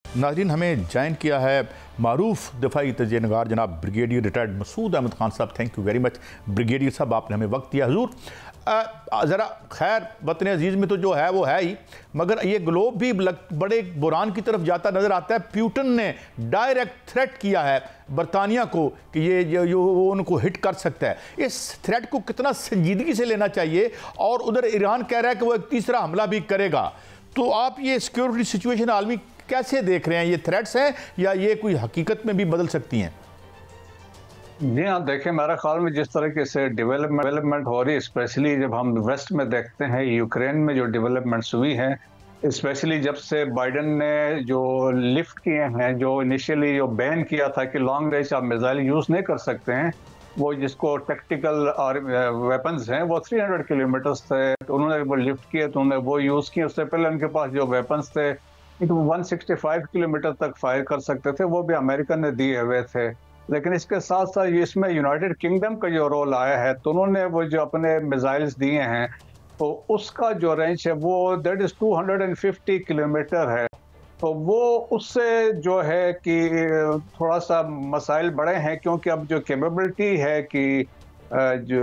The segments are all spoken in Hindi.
नाज़रीन, हमें ज्वाइन किया है मारूफ दफ़ाई तजिया नगार जनाब ब्रिगेडियर रिटायर्ड मसूद अहमद खान साहब। Thank you very much brigadier साहब, आपने हमें वक्त दिया। हुजूर ज़रा खैर वतन अजीज़ में तो जो है वो है ही, मगर ये ग्लोब भी बड़े बुरान की तरफ जाता नज़र आता है। प्यूटन ने डायरेक्ट थ्रेट किया है बरतानिया को कि ये उनको हिट कर सकता है। इस थ्रेट को कितना संजीदगी से लेना चाहिए, और उधर ईरान कह रहा है कि वो एक तीसरा हमला भी करेगा। तो आप ये सिक्योरिटी सिचुएशन आलमी कैसे देख रहे हैं? ये थ्रेट्स हैं या ये कोई हकीकत में भी बदल सकती हैं? जी हाँ, देखें, मेरे ख्याल में जिस तरीके से डेवलपमेंट हो रही है, स्पेशली जब हम वेस्ट में देखते हैं, यूक्रेन में जो डेवलपमेंट्स हुई हैं, स्पेशली जब से बाइडन ने जो लिफ्ट किए हैं, जो इनिशियली जो बैन किया था कि लॉन्ग रेंज आप मिसाइल यूज़ नहीं कर सकते हैं, वो जिसको टैक्टिकल और वेपन्स हैं, वो 300 किलोमीटर्स थे, तो उन्होंने वो लिफ्ट किए, तो उन्होंने वो यूज़ किए। उससे पहले उनके पास जो वेपन्स थे 165 किलोमीटर तक फायर कर सकते थे, वो भी अमेरिका ने दिए हुए थे। लेकिन इसके साथ साथ इसमें यूनाइटेड किंगडम का जो रोल आया है, तो उन्होंने वो जो अपने मिसाइल्स दिए हैं, तो उसका जो रेंज है वो दैट इज़ 250 किलोमीटर है। तो वो उससे जो है कि थोड़ा सा मसाइल बड़े हैं, क्योंकि अब जो कैपेबिलिटी है कि जो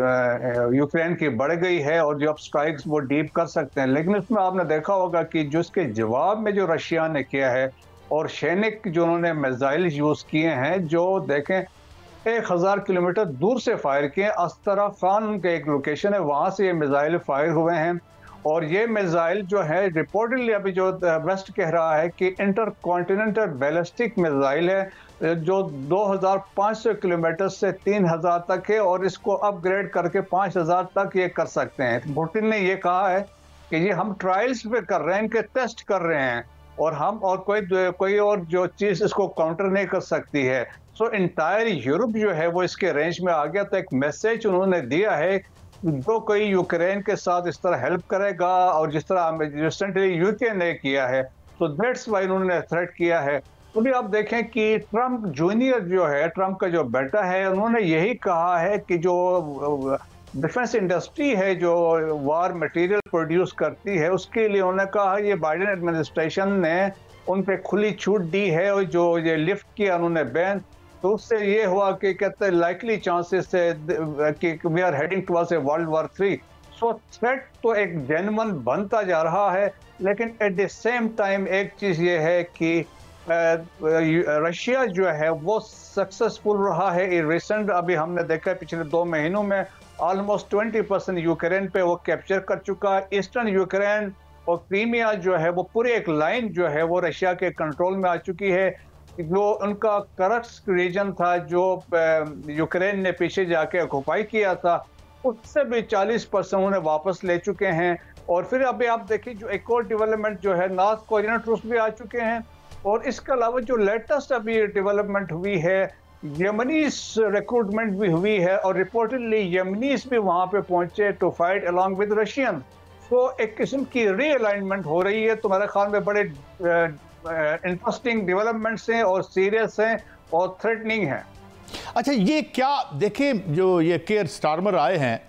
यूक्रेन की बढ़ गई है और जो अब स्ट्राइक्स वो डीप कर सकते हैं। लेकिन उसमें आपने देखा होगा कि जो इसके जवाब में जो रशिया ने किया है, और सैनिक जो उन्होंने मिसाइल यूज़ किए हैं, जो देखें 1000 किलोमीटर दूर से फायर किए। अस्तराखान के एक लोकेशन है, वहाँ से ये मिसाइल फायर हुए हैं। और ये मिसाइल जो है रिपोर्टेडली अभी जो वेस्ट कह रहा है कि इंटर कॉन्टिनेंटल बैलिस्टिक मिसाइल है, जो 2500 किलोमीटर से 3000 तक है, और इसको अपग्रेड करके 5000 तक ये कर सकते हैं। पुतिन ने ये कहा है कि ये हम ट्रायल्स पे कर रहे हैं, इनके टेस्ट कर रहे हैं, और हम और कोई और जो चीज़ इसको काउंटर नहीं कर सकती है। सो इंटायर यूरोप जो है वो इसके रेंज में आ गया। तो एक मैसेज उन्होंने दिया है, जो कोई यूक्रेन के साथ इस तरह हेल्प करेगा, और जिस तरह रिसेंटली यूके ने किया है, तो दैट्स वाई उन्होंने थ्रेट किया है। तो भी आप देखें कि ट्रम्प जूनियर जो है, ट्रम्प का जो बेटा है, उन्होंने यही कहा है कि जो डिफेंस इंडस्ट्री है जो वार मटेरियल प्रोड्यूस करती है, उसके लिए उन्होंने कहा ये बाइडेन एडमिनिस्ट्रेशन ने उन पे खुली छूट दी है, और जो ये लिफ्ट किया उन्होंने बैन, तो उससे ये हुआ कि कहते हैं लाइकली चांसेस है कि we are heading towards a world war 3। So threat तो एक जेन्युइन बनता जा रहा है। लेकिन एट द सेम टाइम एक चीज़ ये है कि रशिया जो है वो सक्सेसफुल रहा है। रिसेंट अभी हमने देखा है पिछले 2 महीनों में ऑलमोस्ट 20% यूक्रेन पे वो कैप्चर कर चुका है। ईस्टर्न यूक्रेन और क्रीमिया जो है वो पूरी एक लाइन जो है वो रशिया के कंट्रोल में आ चुकी है। जो उनका करस्क रीजन था, जो यूक्रेन ने पीछे जाके ऑक्युपाई किया था, उससे भी 40% उन्हें वापस ले चुके हैं। और फिर अभी आप देखिए जो एक और डेवलपमेंट जो है, नॉर्थ कोरियन ट्रूप्स भी आ चुके हैं। और इसके अलावा जो लेटेस्ट अभी डेवलपमेंट हुई है, यमनीस रिक्रूटमेंट भी हुई है, और रिपोर्टेडली यमनीस भी वहाँ पे पहुँचे to fight along with Russian. तो एक किस्म की रीअलाइनमेंट हो रही है। तो मेरे ख्याल में बड़े इंटरेस्टिंग डेवलपमेंट्स हैं, और सीरियस हैं, और थ्रेटनिंग हैं। अच्छा, ये क्या देखें, जो ये केयर स्टार्मर आए हैं,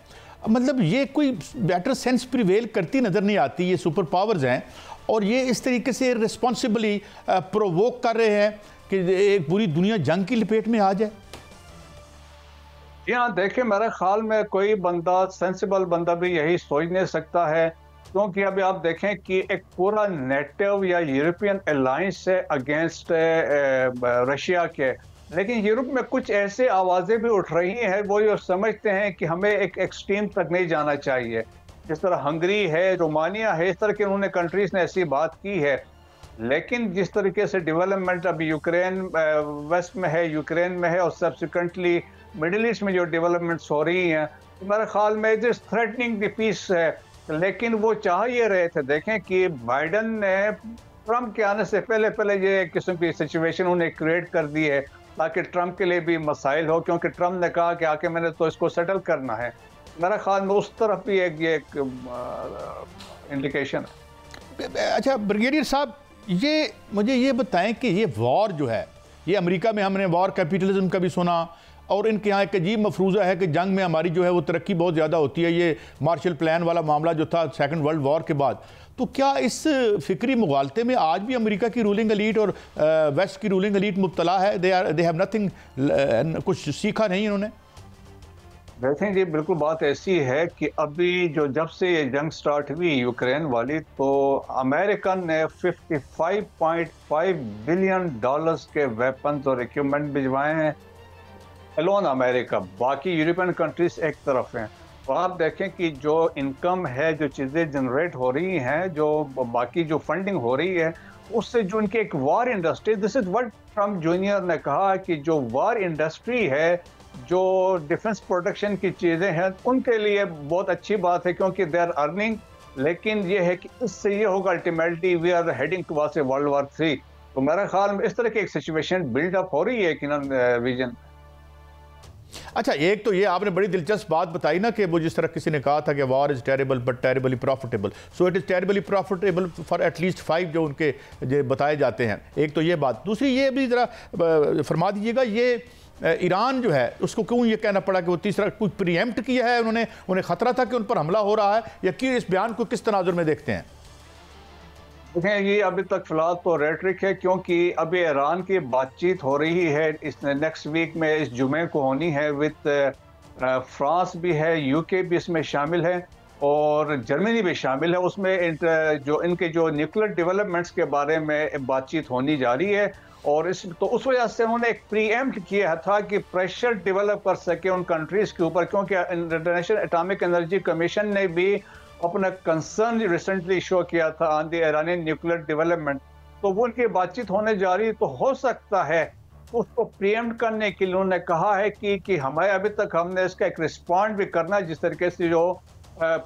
मतलब ये कोई बेटर सेंस प्रिवेल करती नज़र नहीं आती। ये सुपर पावर्स हैं, और ये इस तरीके से रिस्पॉन्सिबली प्रोवोक कर रहे हैं कि एक पूरी दुनिया जंग की लपेट में आ जाए। यहाँ देखिए, मेरे ख्याल में कोई बंदा, सेंसिबल बंदा भी यही सोच नहीं सकता है, क्योंकि अभी आप देखें कि एक पूरा नेटो या यूरोपियन अलायंस है अगेंस्ट रशिया के। लेकिन यूरोप में कुछ ऐसे आवाज़ें भी उठ रही हैं, वो ये समझते हैं कि हमें एक एक्सट्रीम तक नहीं जाना चाहिए। जिस तरह हंगरी है, रोमानिया है, इस तरह के उन्होंने कंट्रीज ने ऐसी बात की है। लेकिन जिस तरीके से डेवलपमेंट अभी यूक्रेन वेस्ट में है, यूक्रेन में है, और सब्सिक्वेंटली मिडिल ईस्ट में जो डेवलपमेंट्स हो रही हैं, तो मेरे ख्याल में it is threatening the peace है। लेकिन वो चाह ये रहे थे, देखें कि बाइडन ने ट्रम्प के आने से पहले ये एक किस्म की सिचुएशन उन्हें क्रिएट कर दी है, ताकि ट्रम्प के लिए भी मसाइल हो, क्योंकि ट्रम्प ने कहा कि आके मैंने तो इसको सेटल करना है। मेरा ख्याल में उस तरफ भी एक इंडिकेशन है। अच्छा ब्रिगेडियर साहब, ये मुझे ये बताएं कि ये वॉर जो है, ये अमेरिका में हमने वॉर कैपिटलिज्म का भी सुना, और इनके यहाँ एक अजीब मफरूज़ा है कि जंग में हमारी जो है वो तरक्की बहुत ज़्यादा होती है। ये मार्शल प्लान वाला मामला जो था सेकंड वर्ल्ड वॉर के बाद, तो क्या इस फिक्री मुगालते में आज भी अमेरिका की रूलिंग एलीट और वेस्ट की रूलिंग एलीट मुब्तला है? दे हैव नथिंग, कुछ सीखा नहीं इन्होंने? देखें जी, बिल्कुल बात ऐसी है कि अभी जो जब से ये जंग स्टार्ट हुई यूक्रेन वाली, तो अमेरिकन ने 55.5 बिलियन डॉलर्स के वेपन्स और इक्विपमेंट भिजवाए हैं, एलोन अमेरिका। बाकी यूरोपियन कंट्रीज एक तरफ हैं। तो आप देखें कि जो इनकम है, जो चीज़ें जनरेट हो रही हैं, जो बाकी जो फंडिंग हो रही है, उससे जो उनकी एक war industry, this is what Trump junior ने कहा कि जो वार इंडस्ट्री है, जो डिफेंस प्रोडक्शन की चीज़ें हैं, उनके लिए बहुत अच्छी बात है क्योंकि दे आर अर्निंग। लेकिन ये है कि इससे ये होगा ultimately we are heading towards world war 3। तो मेरे ख्याल में इस तरह की एक सिचुएशन बिल्डअप हो रही है कि रीजन। अच्छा, एक तो ये आपने बड़ी दिलचस्प बात बताई ना कि वो जिस तरह किसी ने कहा था कि war is terrible but terribly profitable, so it is terribly profitable for at least 5 जो उनके जो बताए जाते हैं। एक तो ये बात। दूसरी ये भी ज़रा फरमा दीजिएगा, ये ईरान जो है उसको क्यों ये कहना पड़ा कि वो तीसरा कुछ प्रीएम्प्ट किया है उन्होंने, उन्हें ख़तरा था कि उन पर हमला हो रहा है, या कि इस बयान को किस तनाजुर में देखते हैं? देखें, ये अभी तक फिलहाल तो रेटरिक है क्योंकि अभी ईरान की बातचीत हो रही है, इस नेक्स्ट वीक में, इस जुमे को होनी है विद फ्रांस भी है, यूके भी इसमें शामिल है और जर्मनी भी शामिल है। उसमें जो इनके जो न्यूक्लियर डेवलपमेंट्स के बारे में बातचीत होनी जा रही है और उस वजह से उन्होंने एक प्रीएम्प्ट किया था कि प्रेशर डेवलप कर सके उन कंट्रीज़ के ऊपर, क्योंकि इंटरनेशनल एटॉमिक एनर्जी कमीशन ने भी अपना कंसर्न रिसेंटली शो किया था on the Iranian nuclear development. तो वो उनकी बातचीत होने जा रही है, तो हो सकता है उसको प्रीएम्प्ट करने के लिए उन्होंने कहा है कि हमें अभी तक हमने इसका एक रिस्पॉन्ड भी करना, जिस तरीके से जो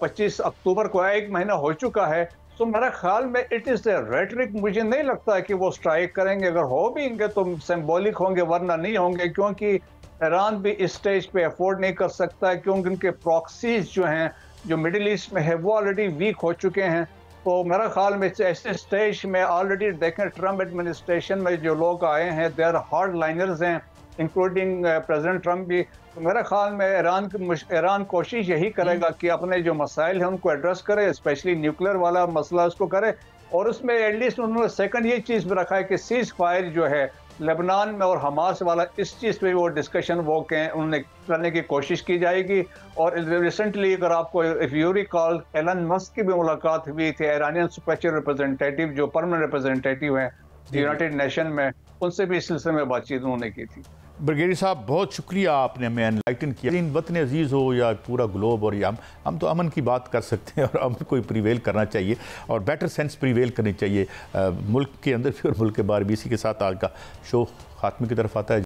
25 अक्टूबर को 1 महीना हो चुका है। तो मेरा ख्याल में इट इज़ द रेटरिक। मुझे नहीं लगता है कि वो स्ट्राइक करेंगे, अगर हो भी होंगे तो सिंबॉलिक होंगे, वरना नहीं होंगे, क्योंकि ईरान भी इस स्टेज पे अफोर्ड नहीं कर सकता है, क्योंकि उनके प्रॉक्सीज जो हैं, जो मिडिल ईस्ट में है, वो ऑलरेडी वीक हो चुके हैं। तो मेरा ख्याल में ऐसे स्टेज में ऑलरेडी देखें, ट्रम्प एडमिनिस्ट्रेशन में जो लोग आए हैं दे आर हार्ड लाइनर्स हैं, इंक्लूडिंग प्रेसिडेंट ट्रम्प भी। तो मेरा ख्याल में ईरान कोशिश यही करेगा कि अपने जो मसाइल हैं उनको एड्रेस करे, स्पेशली न्यूक्लियर वाला मसला उसको करे। और उसमें एटलीस्ट उन्होंने सेकंड ये चीज़ भी रखा है कि सीज फायर जो है लेबनान में और हमास वाला, इस चीज़ पे वो डिस्कशन उन्होंने करने की कोशिश की जाएगी। और रिसेंटली अगर आपको if you recall, Elon Musk की भी मुलाकात हुई थी, ईरानियन स्पेशल रिप्रेजेंटेटिव जो परमानेंट रिप्रेजेंटेटिव हैं यूनाइटेड नेशन में, उनसे भी इस सिलसिले में बातचीत उन्होंने की थी। ब्रिगेडियर साहब, बहुत शुक्रिया, आपने हमें एनलाइटन किया। इन वतन अजीज़ हो या पूरा ग्लोब, और हम तो अमन की बात कर सकते हैं और अमन को प्रीवेल करना चाहिए और बेटर सेंस प्रीवेल करनी चाहिए मुल्क के अंदर भी और मुल्क के बाहर भी। इसी के साथ आज का शो खात्मे की तरफ आता है।